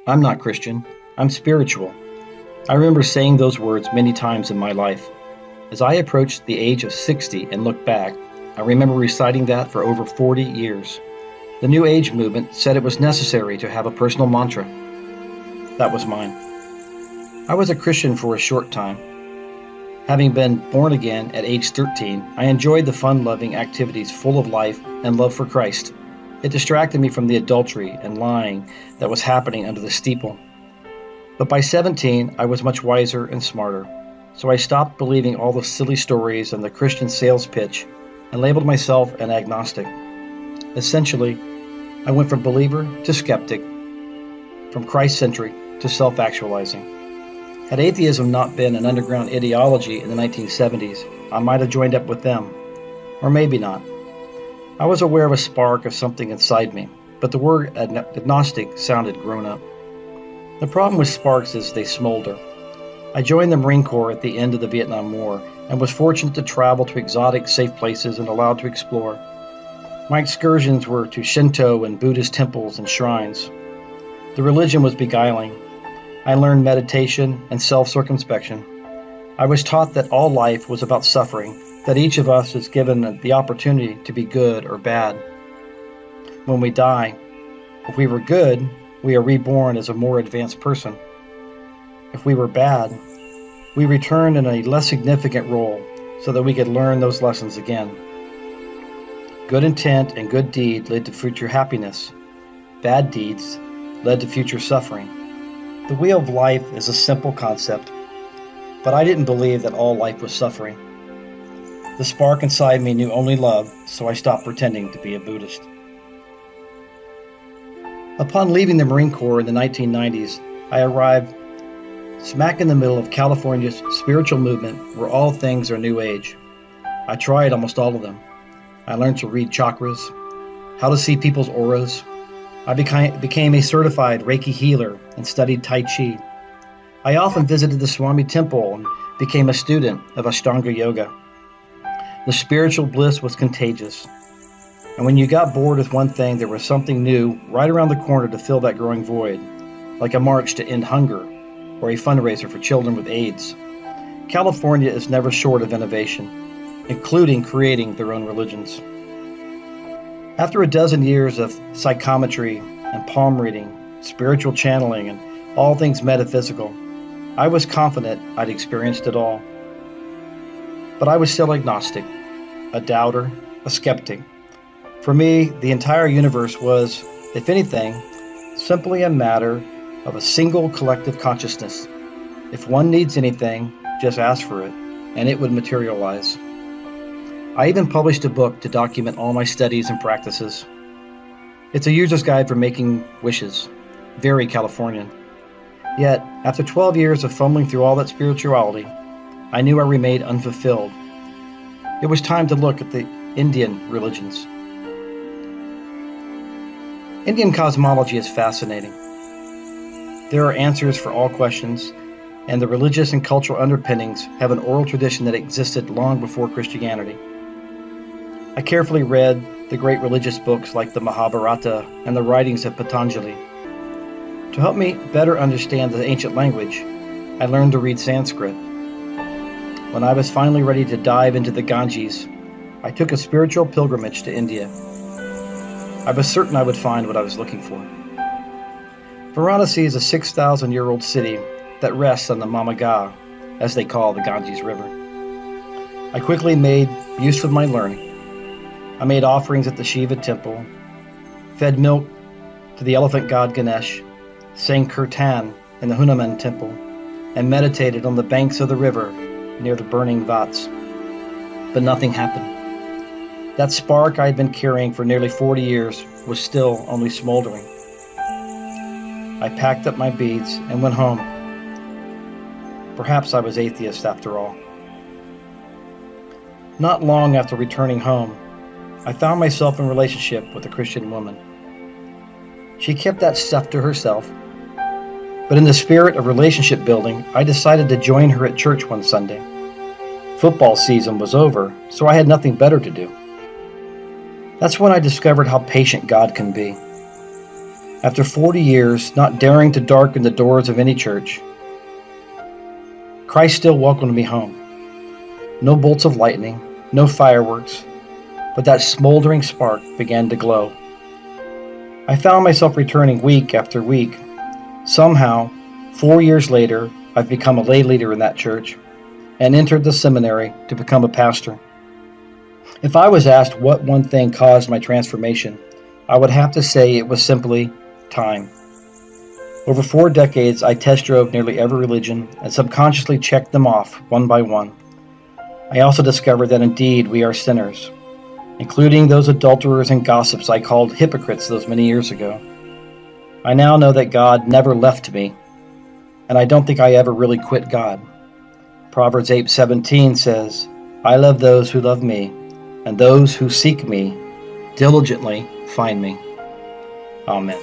I'm not Christian. I'm spiritual. I remember saying those words many times in my life. As I approached the age of 60 and looked back, I remember reciting that for over 40 years. The New Age movement said it was necessary to have a personal mantra. That was mine. I was a Christian for a short time. Having been born again at age 13, I enjoyed the fun-loving activities full of life and love for Christ. It distracted me from the adultery and lying that was happening under the steeple. But by 17, I was much wiser and smarter, so I stopped believing all the silly stories and the Christian sales pitch and labeled myself an agnostic. Essentially, I went from believer to skeptic, from Christ-centric to self-actualizing. Had atheism not been an underground ideology in the 1970s, I might have joined up with them, or maybe not. I was aware of a spark of something inside me, but the word agnostic sounded grown up. The problem with sparks is they smolder. I joined the Marine Corps at the end of the Vietnam War and was fortunate to travel to exotic, safe places and allowed to explore. My excursions were to Shinto and Buddhist temples and shrines. The religion was beguiling. I learned meditation and self-circumspection. I was taught that all life was about suffering, that each of us is given the opportunity to be good or bad. When we die, if we were good, we are reborn as a more advanced person. If we were bad, we return in a less significant role so that we could learn those lessons again. Good intent and good deed led to future happiness. Bad deeds led to future suffering. The wheel of life is a simple concept, but I didn't believe that all life was suffering. The spark inside me knew only love, so I stopped pretending to be a Buddhist. Upon leaving the Marine Corps in the 1990s, I arrived smack in the middle of California's spiritual movement where all things are New Age. I tried almost all of them. I learned to read chakras, how to see people's auras. I became a certified Reiki healer and studied Tai Chi. I often visited the Swami Temple and became a student of Ashtanga Yoga. The spiritual bliss was contagious. And when you got bored with one thing, there was something new right around the corner to fill that growing void, like a march to end hunger or a fundraiser for children with AIDS. California is never short of innovation, including creating their own religions. After a dozen years of psychometry and palm reading, spiritual channeling, and all things metaphysical, I was confident I'd experienced it all. But I was still agnostic, a doubter, a skeptic. For me, the entire universe was, if anything, simply a matter of a single collective consciousness. If one needs anything, just ask for it, and it would materialize. I even published a book to document all my studies and practices. It's a user's guide for making wishes, very Californian. Yet, after 12 years of fumbling through all that spirituality, I knew I remained unfulfilled. It was time to look at the Indian religions. Indian cosmology is fascinating. There are answers for all questions, and the religious and cultural underpinnings have an oral tradition that existed long before Christianity. I carefully read the great religious books like the Mahabharata and the writings of Patanjali. To help me better understand the ancient language, I learned to read Sanskrit. When I was finally ready to dive into the Ganges, I took a spiritual pilgrimage to India. I was certain I would find what I was looking for. Varanasi is a 6,000-year-old city that rests on the Mamaga, as they call the Ganges River. I quickly made use of my learning. I made offerings at the Shiva temple, fed milk to the elephant god Ganesh, sang kirtan in the Hanuman temple, and meditated on the banks of the river near the burning vats. But nothing happened. That spark I had been carrying for nearly 40 years was still only smoldering. I packed up my beads and went home. Perhaps I was atheist after all. Not long after returning home, I found myself in a relationship with a Christian woman. She kept that stuff to herself, but in the spirit of relationship building, I decided to join her at church one Sunday. Football season was over, so I had nothing better to do. That's when I discovered how patient God can be. After 40 years not daring to darken the doors of any church, Christ still welcomed me home. No bolts of lightning, no fireworks, but that smoldering spark began to glow. I found myself returning week after week. Somehow, 4 years later, I've become a lay leader in that church and entered the seminary to become a pastor. If I was asked what one thing caused my transformation, I would have to say it was simply time. Over 4 decades, I test drove nearly every religion and subconsciously checked them off one by one. I also discovered that indeed we are sinners, including those adulterers and gossips I called hypocrites those many years ago. I now know that God never left me, and I don't think I ever really quit God. Proverbs 8:17 says, "I love those who love me, and those who seek me diligently find me." Amen.